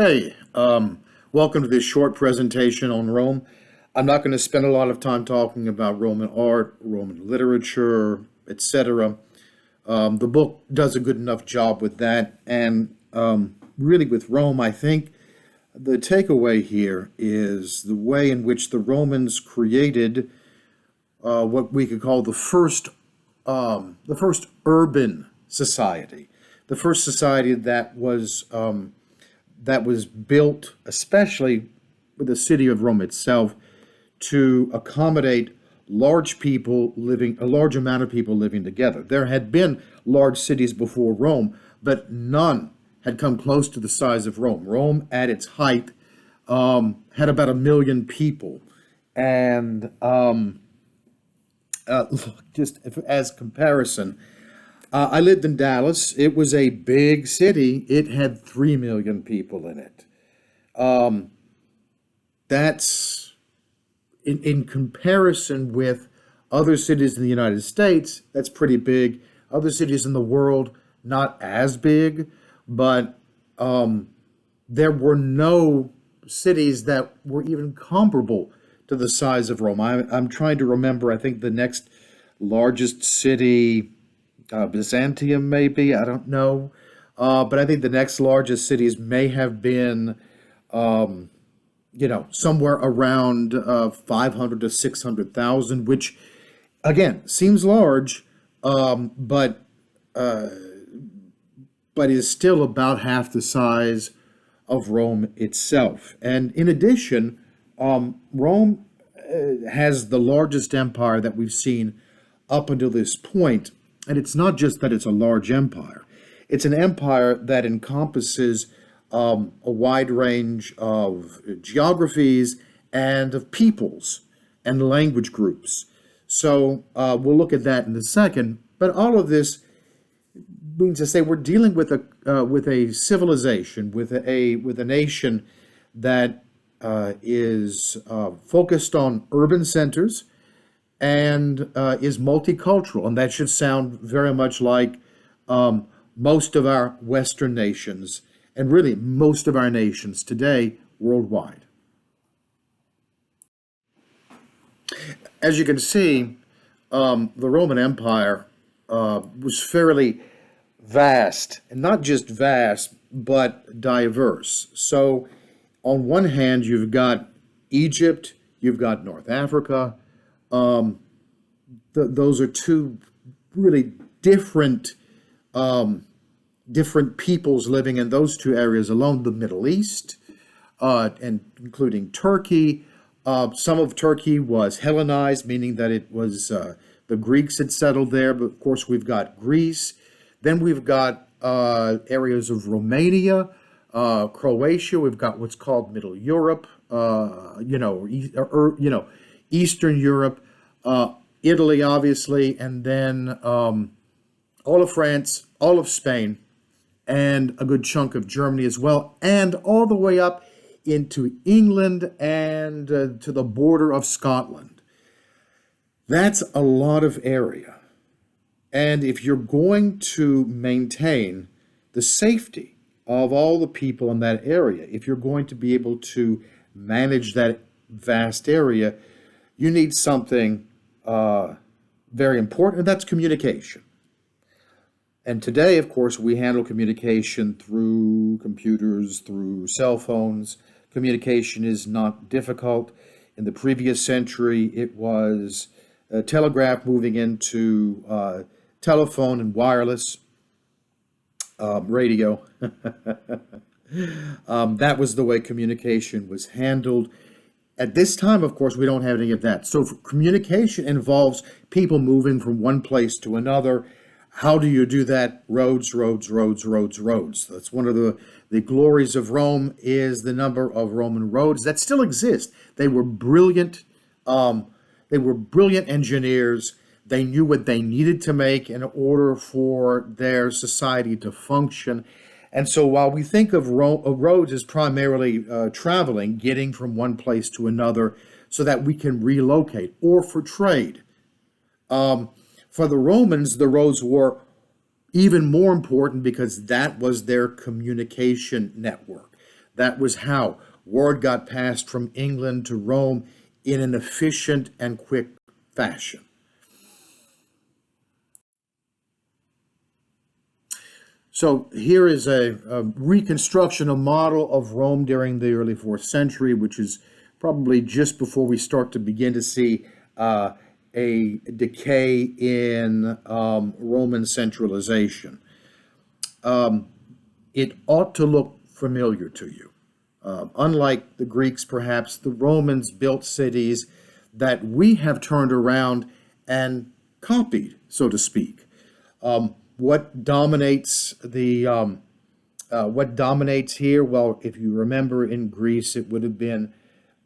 Hey, welcome to this short presentation on Rome. I'm not going to spend a lot of time talking about Roman art, Roman literature, etc. The book does a good enough job with that. And really, with Rome, I think the takeaway here is the way in which the Romans created what we could call the first urban society, the first society that was built, especially with the city of Rome itself, to accommodate a large amount of people living together. There had been large cities before Rome, but none had come close to the size of Rome. Rome, at its height, had about 1 million people, and just as comparison, I lived in Dallas. It was a big city. It had 3 million people in it. Um, that's in comparison with other cities in the United States, that's pretty big. Other cities in the world, not as big, but there were no cities that were even comparable to the size of Rome. I'm trying to remember, I think the next largest city, Byzantium, maybe, I don't know. But I think the next largest cities may have been, somewhere around 500 to 600,000, which again seems large, but is still about half the size of Rome itself. And in addition, Rome has the largest empire that we've seen up until this point. And it's not just that it's a large empire, it's an empire that encompasses a wide range of geographies and of peoples and language groups. So we'll look at that in a second. But all of this means to say we're dealing with a civilization, with a nation that is focused on urban centers and is multicultural, and that should sound very much like most of our Western nations, and really most of our nations today worldwide. As you can see, the Roman Empire was fairly vast, and not just vast, but diverse. So, on one hand, you've got Egypt, you've got North Africa. Um, those are two really different peoples living in those two areas alone. The Middle East, and including Turkey. Some of Turkey was Hellenized, meaning that it was the Greeks had settled there. But of course, we've got Greece. Then we've got areas of Romania, Croatia. We've got what's called Middle Europe. Eastern Europe, Italy, obviously, and then all of France, all of Spain, and a good chunk of Germany as well, and all the way up into England and to the border of Scotland. That's a lot of area. And if you're going to maintain the safety of all the people in that area, if you're going to be able to manage that vast area, you need something very important, and that's communication. And today, of course, we handle communication through computers, through cell phones. Communication is not difficult. In the previous century, it was telegraph moving into telephone and wireless radio. That was the way communication was handled. At this time, of course, we don't have any of that. So communication involves people moving from one place to another. How do you do that? Roads, roads, roads, roads, roads. That's one of the glories of Rome, is the number of Roman roads that still exist. They were brilliant. They were brilliant engineers. They knew what they needed to make in order for their society to function. And so while we think of roads as primarily traveling, getting from one place to another so that we can relocate, or for trade, for the Romans, the roads were even more important because that was their communication network. That was how word got passed from England to Rome in an efficient and quick fashion. So here is a reconstruction, a model of Rome during the early 4th century, which is probably just before we start to begin to see a decay in Roman centralization. It ought to look familiar to you. Unlike the Greeks, perhaps, the Romans built cities that we have turned around and copied, so to speak. What dominates here? Well, if you remember, in Greece, it would have been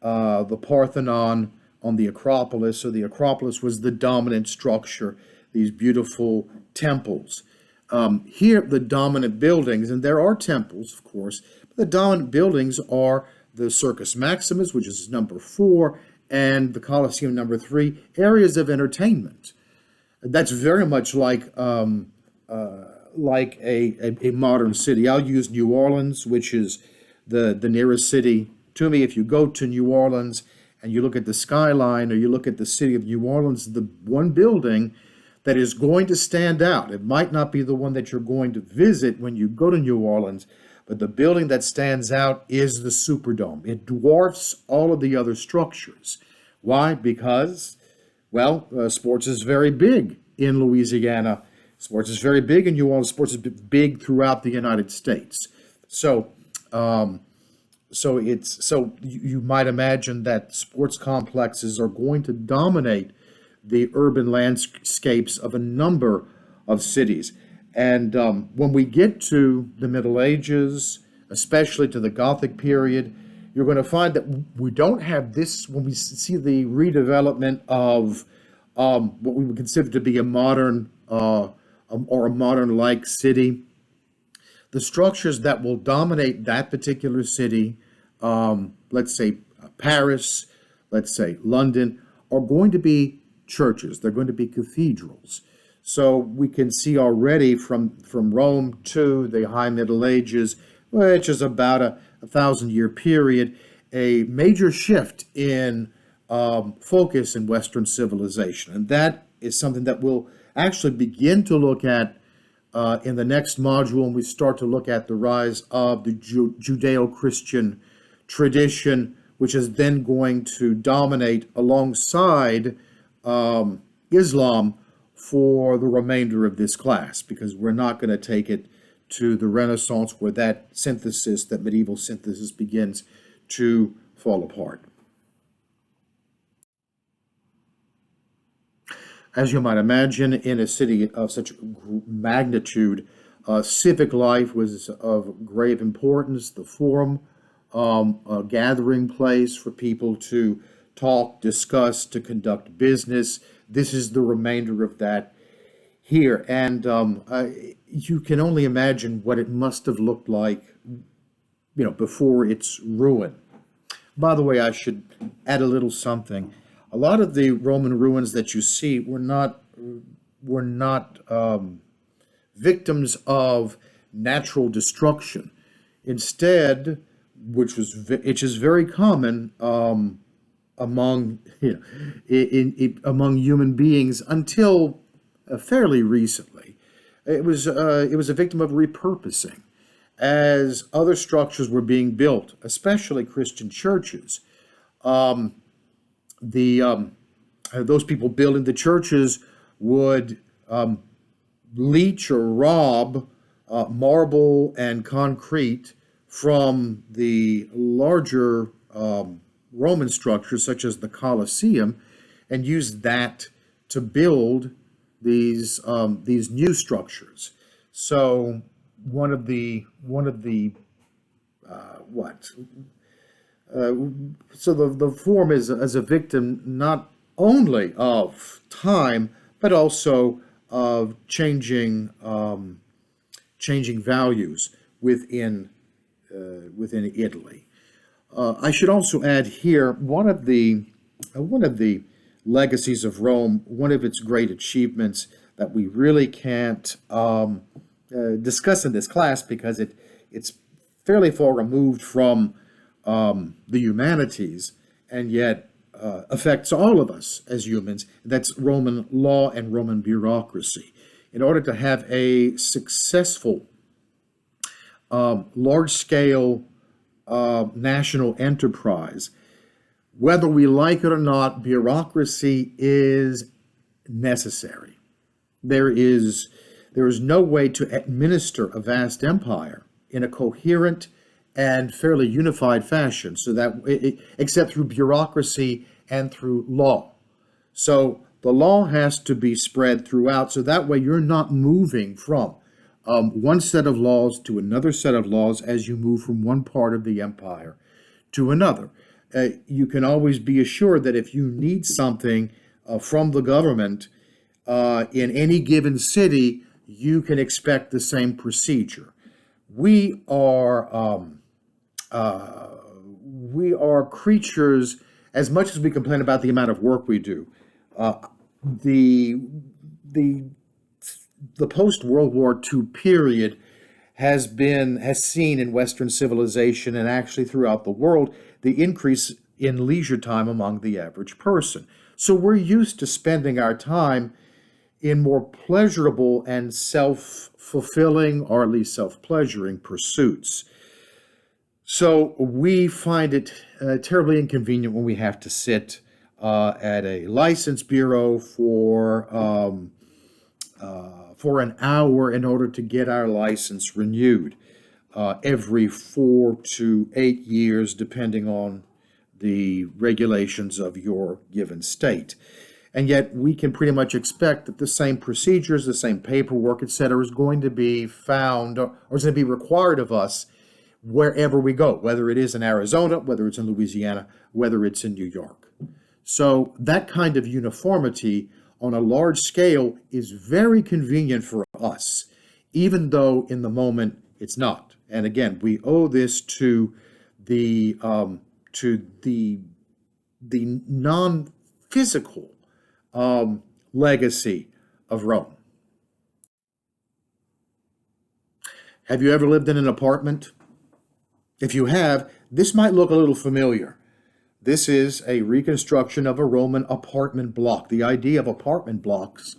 the Parthenon on the Acropolis. So the Acropolis was the dominant structure, these beautiful temples. Here, the dominant buildings, and there are temples, of course, but the dominant buildings are the Circus Maximus, which is number 4, and the Colosseum, number 3, areas of entertainment. That's very much like a modern city. I'll use New Orleans, which is the nearest city to me. If you go to New Orleans and you look at the skyline, or you look at the city of New Orleans, the one building that is going to stand out, it might not be the one that you're going to visit when you go to New Orleans, but the building that stands out is the Superdome. It dwarfs all of the other structures. Why? Because, well, sports is very big in Louisiana. Sports is very big in New Orleans. Sports is big throughout the United States. So, you might imagine that sports complexes are going to dominate the urban landscapes of a number of cities. And when we get to the Middle Ages, especially to the Gothic period, you're going to find that we don't have this. When we see the redevelopment of what we would consider to be a modern or a modern-like city, the structures that will dominate that particular city, let's say Paris, let's say London, are going to be churches. They're going to be cathedrals. So we can see already from Rome to the High Middle Ages, which is about a 1,000-year period, a major shift in focus in Western civilization. And that is something that we'll actually begin to look at in the next module when we start to look at the rise of the Judeo-Christian tradition, which is then going to dominate alongside Islam for the remainder of this class, because we're not going to take it to the Renaissance where that medieval synthesis begins to fall apart. As you might imagine, in a city of such magnitude, civic life was of grave importance. The forum, a gathering place for people to talk, discuss, to conduct business. This is the remainder of that here. And you can only imagine what it must have looked like, before its ruin. By the way, I should add a little something. A lot of the Roman ruins that you see were not victims of natural destruction. Instead, which is very common among among human beings until fairly recently, it was a victim of repurposing. As other structures were being built, especially Christian churches, those people building the churches would leach or rob marble and concrete from the larger Roman structures, such as the Colosseum, and use that to build these new structures. So one of the form is as a victim not only of time but also of changing values within Italy. I should also add here one of the legacies of Rome, one of its great achievements that we really can't discuss in this class because it's fairly far removed from the humanities, and yet affects all of us as humans. That's Roman law and Roman bureaucracy. In order to have a successful, large scale national enterprise, whether we like it or not, bureaucracy is necessary. There is no way to administer a vast empire in a coherent and fairly unified fashion, so that except through bureaucracy and through law. So the law has to be spread throughout, so that way you're not moving from one set of laws to another set of laws as you move from one part of the empire to another. You can always be assured that if you need something from the government in any given city, you can expect the same procedure. We are creatures. As much as we complain about the amount of work we do, the post World War II period has seen in Western civilization and actually throughout the world the increase in leisure time among the average person. So we're used to spending our time in more pleasurable and self-fulfilling, or at least self-pleasuring pursuits. So we find it terribly inconvenient when we have to sit at a license bureau for an hour in order to get our license renewed every 4 to 8 years, depending on the regulations of your given state. And yet we can pretty much expect that the same procedures, the same paperwork, etc., is going to be found or is going to be required of us wherever we go, whether it is in Arizona, whether it's in Louisiana, whether it's in New York. So that kind of uniformity on a large scale is very convenient for us, even though in the moment it's not. And again, we owe this to the non-physical legacy of Rome. Have you ever lived in an apartment? If you have, this might look a little familiar. This is a reconstruction of a Roman apartment block. The idea of apartment blocks,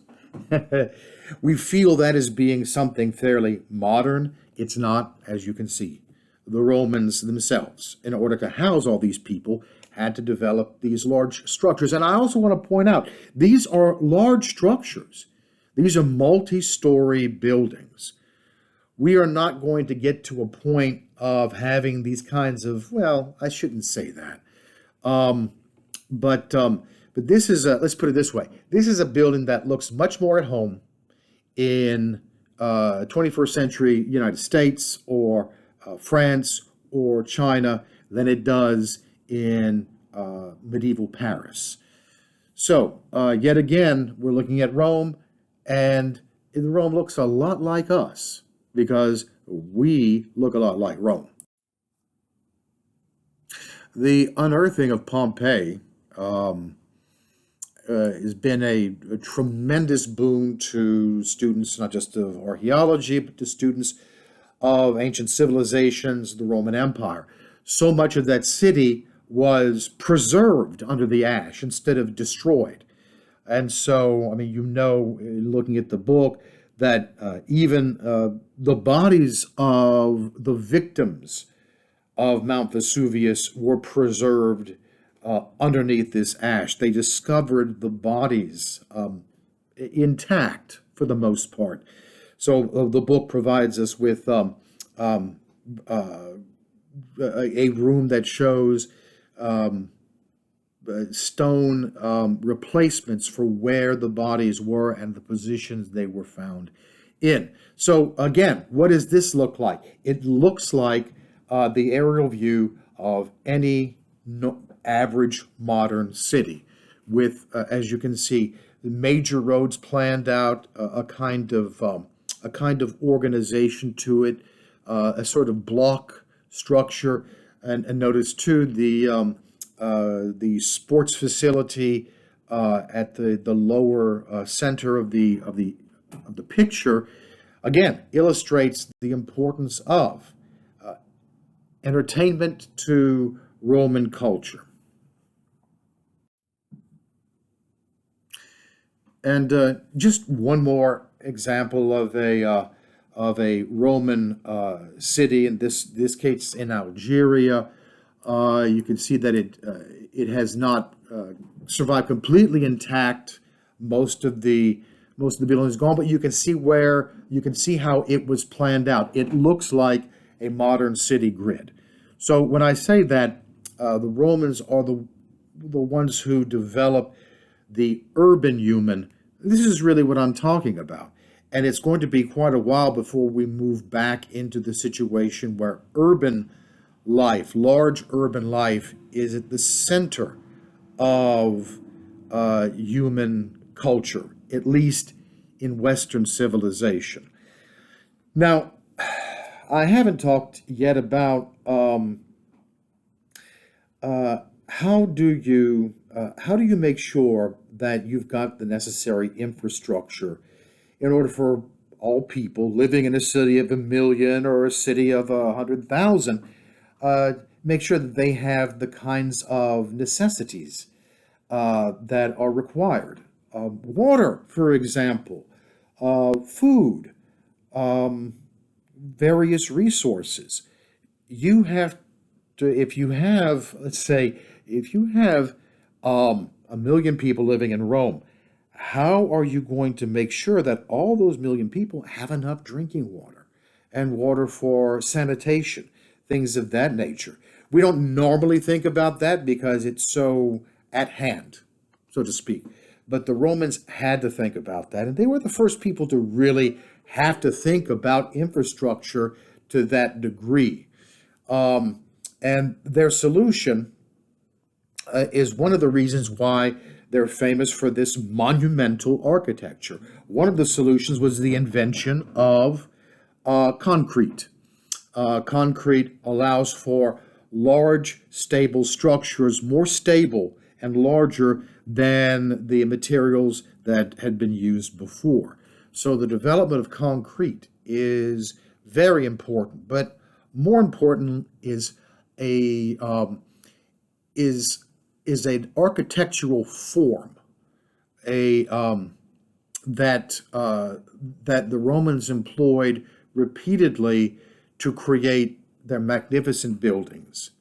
we feel that as being something fairly modern. It's not, as you can see. The Romans themselves, in order to house all these people, had to develop these large structures. And I also want to point out, these are large structures. These are multi-story buildings. We are not going to get to a point of having these kinds of, well, I shouldn't say that. But this is let's put it this way. This is a building that looks much more at home in 21st century United States or France or China than it does in medieval Paris. So yet again, we're looking at Rome, and Rome looks a lot like us because we look a lot like Rome. The unearthing of Pompeii has been a tremendous boon to students, not just of archaeology, but to students of ancient civilizations, the Roman Empire. So much of that city was preserved under the ash instead of destroyed. And so, I mean, looking at the book, that even the bodies of the victims of Mount Vesuvius were preserved underneath this ash. They discovered the bodies intact for the most part. So the book provides us with a room that shows stone replacements for where the bodies were and the positions they were found in. So again, what does this look like? It looks like the aerial view of any average modern city with, as you can see, the major roads planned out, a kind of organization to it, a sort of block structure, and notice too the sports facility at the lower center of the picture again illustrates the importance of entertainment to Roman culture. And just one more example of a Roman city, in this case in Algeria. You can see that it has not survived completely intact. Most of the building is gone, but you can see how it was planned out. It looks like a modern city grid. So when I say that the Romans are the ones who develop the urban human, this is really what I'm talking about. And it's going to be quite a while before we move back into the situation where urban life, large urban life, is at the center of human culture, at least in Western civilization. Now, I haven't talked yet about how do you make sure that you've got the necessary infrastructure in order for all people living in a city of 1 million or a city of 100,000, make sure that they have the kinds of necessities that are required. Water, for example, food, various resources. You have to, if you have, let's say, if you have 1 million people living in Rome, how are you going to make sure that all those 1 million people have enough drinking water and water for sanitation, things of that nature? We don't normally think about that because it's so at hand, so to speak. But the Romans had to think about that, and they were the first people to really have to think about infrastructure to that degree. And their solution is one of the reasons why they're famous for this monumental architecture. One of the solutions was the invention of concrete. Concrete allows for large, stable structures, more stable and larger than the materials that had been used before. So the development of concrete is very important, but more important is a is an architectural form, a that the Romans employed repeatedly to create their magnificent buildings.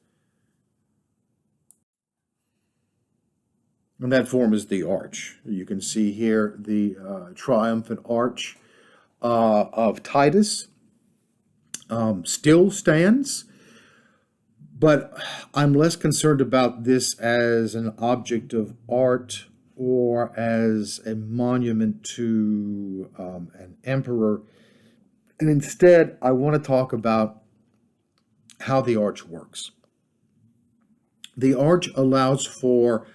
And that form is the arch. You can see here the triumphant arch of Titus still stands, but I'm less concerned about this as an object of art or as a monument to an emperor. And instead, I want to talk about how the arch works. The arch allows for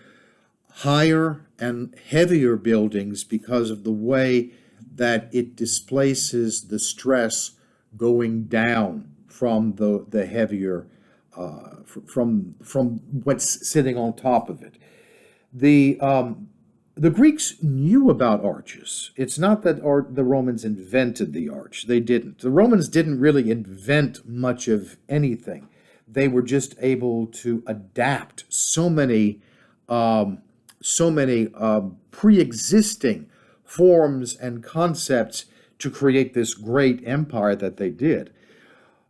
higher and heavier buildings because of the way that it displaces the stress going down from the heavier from what's sitting on top of it. The Greeks knew about arches. It's not that the Romans invented the arch. They didn't. The Romans didn't really invent much of anything. They were just able to adapt so many pre-existing forms and concepts to create this great empire that they did.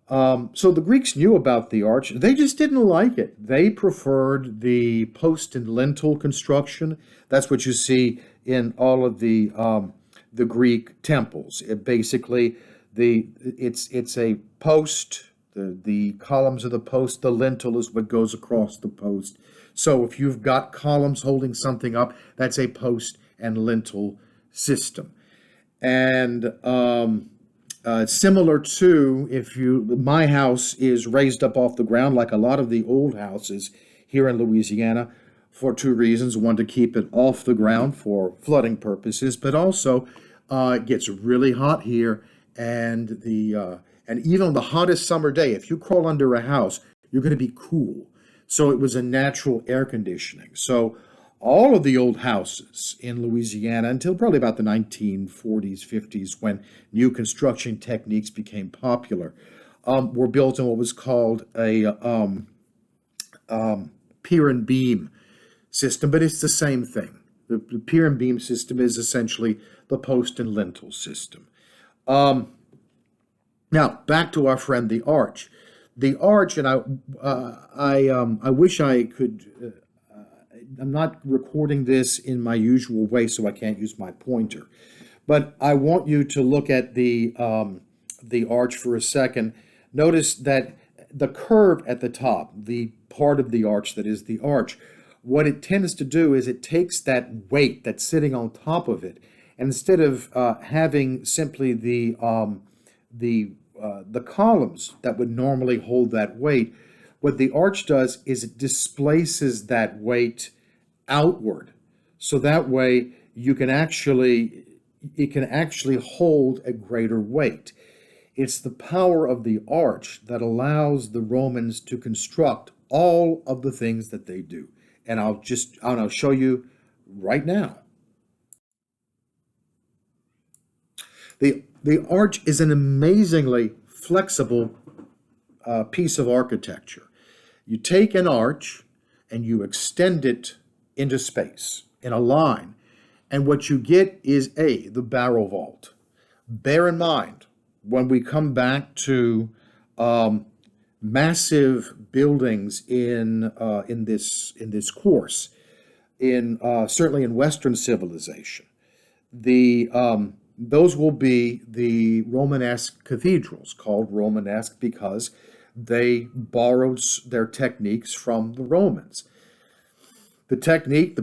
So the Greeks knew about the arch. They just didn't like it. They preferred the post and lintel construction. That's what you see in all of the Greek temples. It's a post. The columns of the post. The lintel is what goes across the post. So if you've got columns holding something up, that's a post and lintel system. And similar to my house is raised up off the ground like a lot of the old houses here in Louisiana for two reasons. One, to keep it off the ground for flooding purposes, but also it gets really hot here, and even on the hottest summer day, if you crawl under a house, you're going to be cool. So it was a natural air conditioning. So all of the old houses in Louisiana until probably about the 1940s, 50s, when new construction techniques became popular, were built in what was called a pier and beam system, but it's the same thing. The pier and beam system is essentially the post and lintel system. Now, back to our friend the arch. The arch, and I wish I could. I'm not recording this in my usual way, so I can't use my pointer. But I want you to look at the arch for a second. Notice that the curve at the top, the part of the arch that is the arch, what it tends to do is it takes that weight that's sitting on top of it, and instead of having simply the columns that would normally hold that weight, what the arch does is it displaces that weight outward, so that way it can actually hold a greater weight. It's the power of the arch that allows the Romans to construct all of the things that they do. And I'll show you right now. The arch is an amazingly flexible piece of architecture. You take an arch and you extend it into space in a line, and what you get is the barrel vault. Bear in mind, when we come back to massive buildings in this course, certainly in Western civilization, those will be the Romanesque cathedrals, called Romanesque because they borrowed their techniques from the Romans. The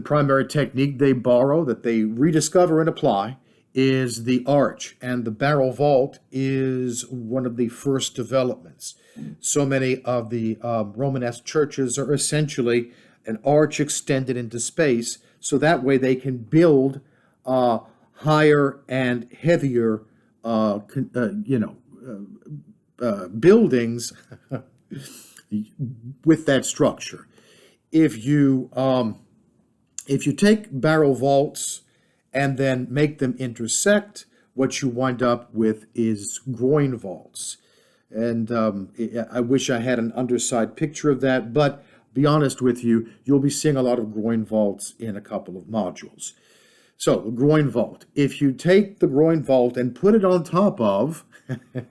primary technique they borrow, that they rediscover and apply, is the arch, and the barrel vault is one of the first developments. So many of the Romanesque churches are essentially an arch extended into space, so that way they can build higher and heavier, buildings with that structure. If you take barrel vaults and then make them intersect, what you wind up with is groin vaults. And I wish I had an underside picture of that, but be honest with you, you'll be seeing a lot of groin vaults in a couple of modules. So, the groin vault. If you take the groin vault and put it on top of an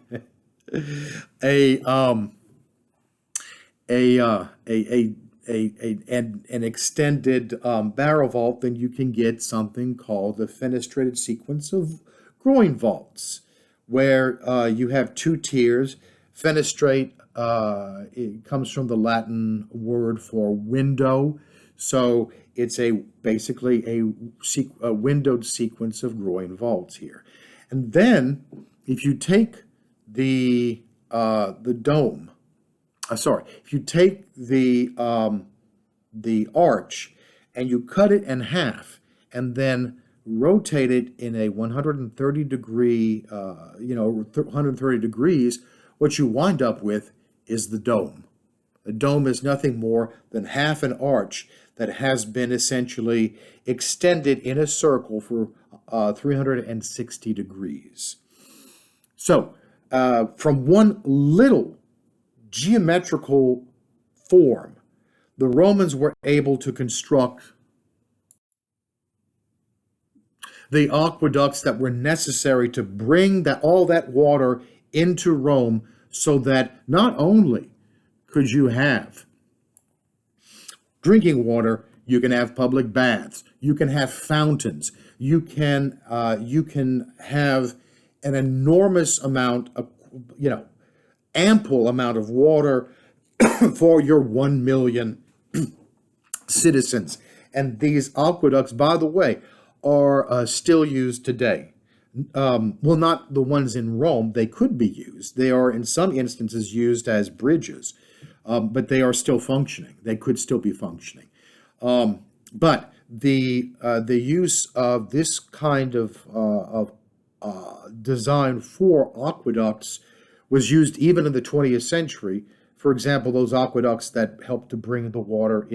extended barrel vault, then you can get something called the fenestrated sequence of groin vaults, where you have two tiers. Fenestrate, it comes from the Latin word for window, so it's basically a windowed sequence of groin vaults here. And then, if you take the dome, if you take the arch and you cut it in half and then rotate it in a 130 degrees, what you wind up with is the dome. The dome is nothing more than half an arch that has been essentially extended in a circle for 360 degrees. So, from one little geometrical form, the Romans were able to construct the aqueducts that were necessary to bring all that water into Rome, so that not only could you have drinking water, you can have public baths, you can have fountains, you can have an enormous amount of, ample amount of water for your 1 million citizens. And these aqueducts, by the way, are still used today. Well, not the ones in Rome. They could be used. They are, in some instances, used as bridges, but they are still functioning. They could still be functioning. But the use of this kind of design for aqueducts was used even in the 20th century. For example, those aqueducts that helped to bring the water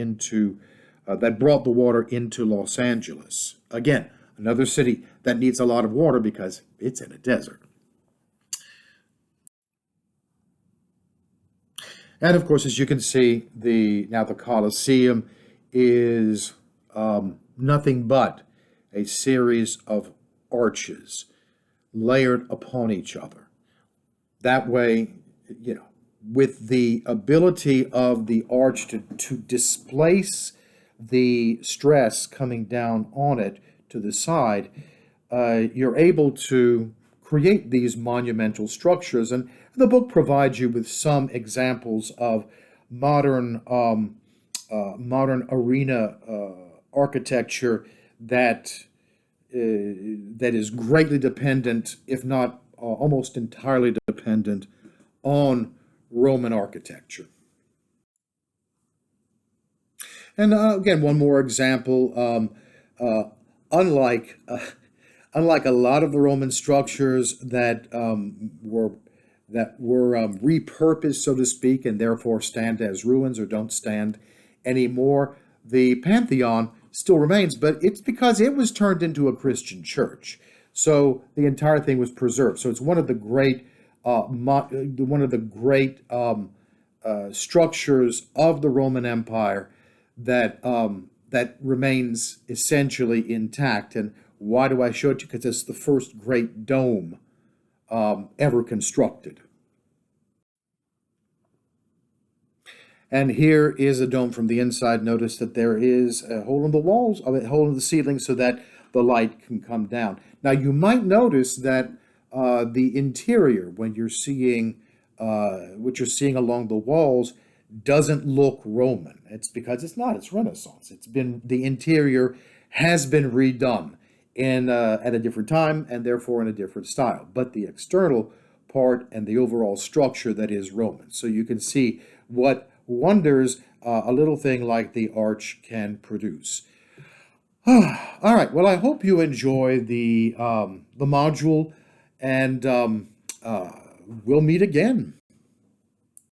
that brought the water into Los Angeles. Again, another city that needs a lot of water because it's in a desert. And of course, as you can see, the Colosseum is nothing but a series of arches layered upon each other. That way, you know, with the ability of the arch to displace the stress coming down on it to the side, you're able to create these monumental structures. And the book provides you with some examples of modern modern arena architecture that that is greatly dependent, if not almost entirely dependent, on Roman architecture. And again, one more example. Unlike unlike a lot of the Roman structures that were repurposed, so to speak, and therefore stand as ruins or don't stand anymore, the Pantheon still remains, but it's because it was turned into a Christian church. So the entire thing was preserved. So it's one of the great structures of the Roman Empire that remains essentially intact. And why do I show it to you? Because it's the first great dome ever constructed. And here is a dome from the inside. Notice that there is a hole in the walls, a hole in the ceiling, so that the light can come down. Now you might notice that the interior, when you're seeing what you're seeing along the walls, doesn't look Roman. It's because it's not. It's Renaissance. The interior has been redone at a different time and therefore in a different style. But the external part and the overall structure, that is Roman. So you can see what wonders a little thing like the arch can produce. All right. Well, I hope you enjoy the module, and we'll meet again.